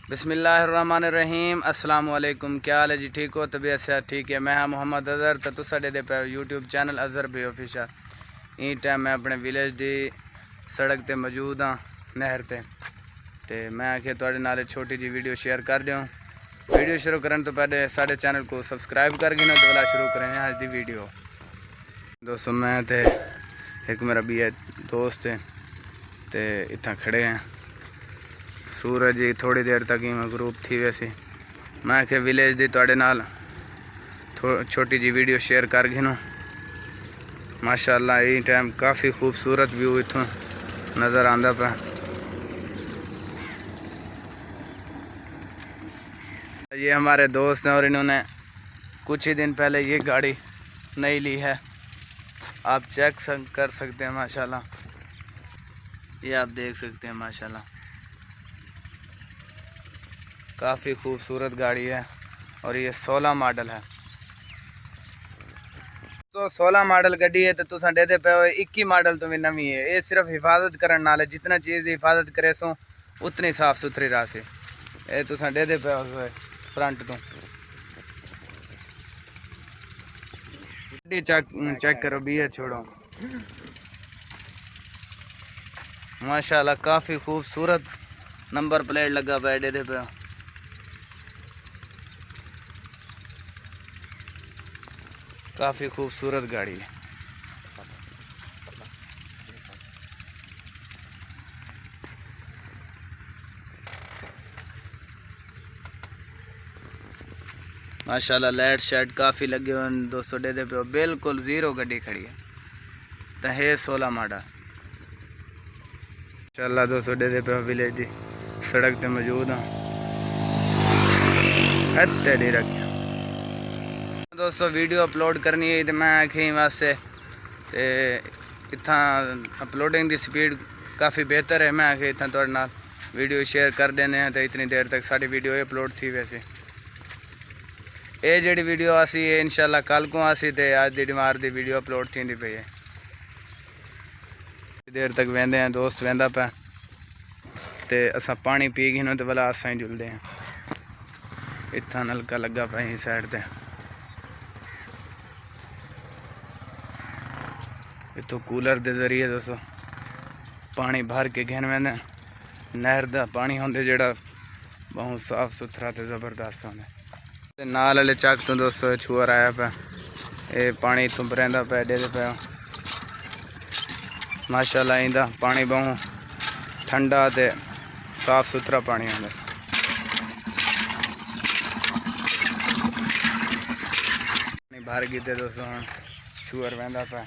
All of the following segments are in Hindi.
बिस्मिल्लाहिर्रहमानिर्रहीम। अस्सलाम वालेकुम। क्या हाल है जी? ठीक हो? तबीयत से ठीक है। मैं हाँ मुहम्मद अज़हर तो तुसाडे दे पे यूट्यूब चैनल अज़हर भी ऑफिशियल। ई टाइम मैं अपने विलेज दी सड़क ते मौजूद हाँ, नहर ते मैं आखे थोड़े नाल छोटी जी वीडियो शेयर कर दूँ। वीडियो शुरू करने तो पहले साढ़े चैनल को सब्सक्राइब कर गिनो तो वाला शुरू करें आज दी वीडियो। दोस्तों मैं ते एक मेरा भी है दोस्त है ते इतना खड़े हैं। सूरज ही थोड़ी देर तक ही मैं ग्रुप थी वैसे मैं के विलेज दी थोड़े नाल छोटी जी वीडियो शेयर कर गिनो। माशाल्लाह ये टाइम काफ़ी खूबसूरत व्यू इतों नज़र आंदा पे। ये हमारे दोस्त हैं और इन्होंने कुछ ही दिन पहले ये गाड़ी नई ली है, आप चेक कर सकते हैं। माशाल्लाह ये आप देख सकते हैं, माशाल्लाह काफ़ी खूबसूरत गाड़ी है और ये 16 मॉडल है। तो 16 मॉडल गड्डी है तो तुसा दे पे 21 मॉडल तो भी नवी है। ये सिर्फ हिफाजत करने नाल है, जितना चीज़ की हिफाजत करे सो उतनी साफ सुथरी रह से। ये तुसा दे पे फ्रंट तो गड्डी चेक करो भी है, छोड़ो माशाल्लाह काफ़ी खूबसूरत नंबर प्लेट लगा पे दे पे। काफ़ी खूबसूरत गाड़ी है। माशाल्लाह लाइट शाइट काफ़ी लगे हुए हैं दोस्तों। दे पे बिल्कुल ज़ीरो गड्डी खड़ी है तो है 16 मॉडल। माशाल्लाह दोस्तों दे पे विलेज की सड़क ते मौजूद हाँ, तेरी रखिया दोस्तों। वीडियो अपलोड करनी है तो मैं आखी वास्ते ते इतना अपलोडिंग की स्पीड काफ़ी बेहतर है। मैं आखिर इतना थोड़े नाल वीडियो शेयर कर देने हैं तो इतनी देर तक साड़ी वीडियो अपलोड थी। वैसे ये जी वीडियो आसी है इंशाल्लाह कल को आसी तो अज की डिमार की वीडियो अपलोड थी पई है। देर तक वेंदे हैं, दोस्त वेंदा पे ते असा पानी पी गए तो भला असा ही जुलते हैं। इतना नलका लगा पे ही साइड ते इतो कूलर के जरिए दोस्तों पानी भर के घेन वेंदे। नहर का पानी होंदे जेड़ा बहुत साफ सुथरा तो ज़बरदस्त होंदे। नाल वाले चक तो दोस्तों छुअर आया पे, ये पानी इतों भरदा पे दे पे। माशाल्लाह इंदा पानी बहुत ठंडा ते साफ सुथरा पानी होंदा। पानी भर गए दोस्तों हम छुअर वहदा पे,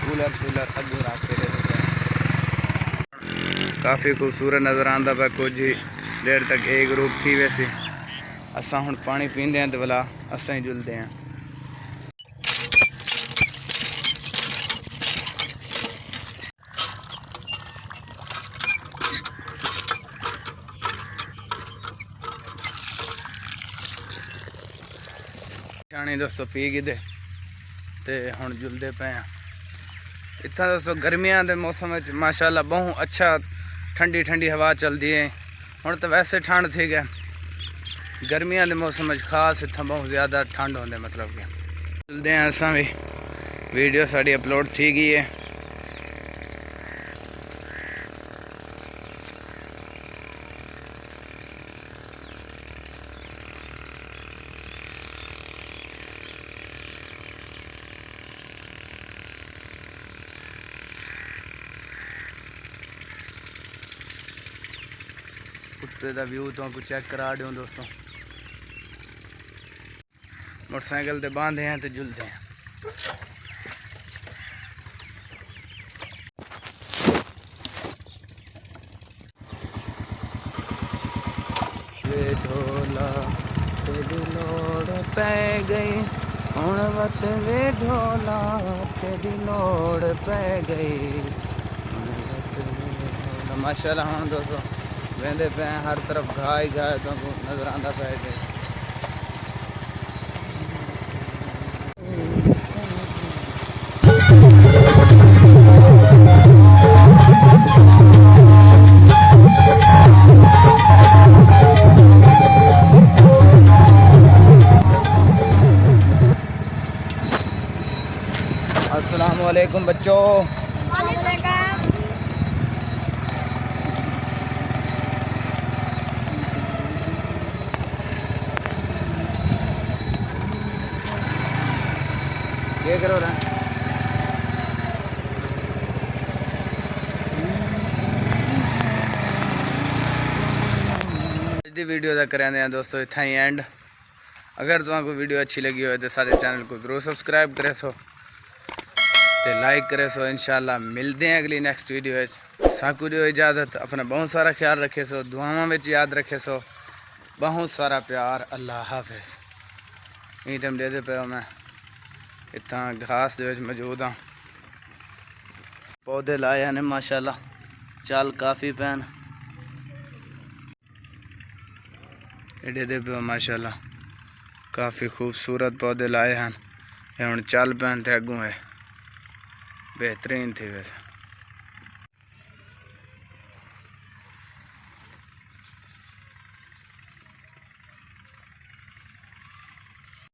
कूलर शूलर अगू रख के काफ़ी खूबसूरत नज़र आता पे। कुछ ही देर तक एक ग्रुप थी वैसे असा हुण पानी पींदे हैं तो भला असा ही जुलते हैं। पानी दोस्तों पी गए तो हुण जुलते पे हैं। इतना दोस्तों गर्मियां के मौसम में माशाल्लाह बहुत अच्छा ठंडी ठंडी हवा चलती है। हुण तो वैसे ठंड थी गए, गर्मियां के मौसम में खास इतना बहुत ज़्यादा ठंड होंदे मतलब कि जुलते हैं असा भी। वीडियो साड़ी अपलोड थी गई है। उत्ते का व्यू तो आपको चेक करा दूँ दोस्तों। मोटरसाइकिल ते बांधे हैं तो जुलते हैं। वे ढोला तेरी लोड़ पै गई हुण वत, वे ढोला तेरी लोड़ पै गई। माशाल्लाह हाँ दोस्तों वेंदे पे हर तरफ घाह ही घाह तो नज़र आता पे। वालेकुम बच्चों। क्या करो रहा दी वीडियो का करें दोस्तों इतना ही एंड। अगर तुमको वीडियो अच्छी लगी हो तो सारे चैनल को जरूर सब्सक्राइब करे सो ते लाइक करे सो। इंशाल्लाह मिलते हैं अगली नेक्स्ट वीडियो। साकू दियो इजाज़त। अपना बहुत सारा ख्याल रखे सो, दुआओं में याद रखे सो। बहुत सारा प्यार। अल्लाह हाफिज़। ई टाइम दे पे मैं इतना घास दे मौजूद हाँ। पौधे लाए हैं माशाल्लाह, चल काफ़ी पैन एडे दे पे माशाल्लाह काफ़ी खूबसूरत पौधे लाए हैं। हम चल पैन थे अगू है बेहतरीन थी वैसे।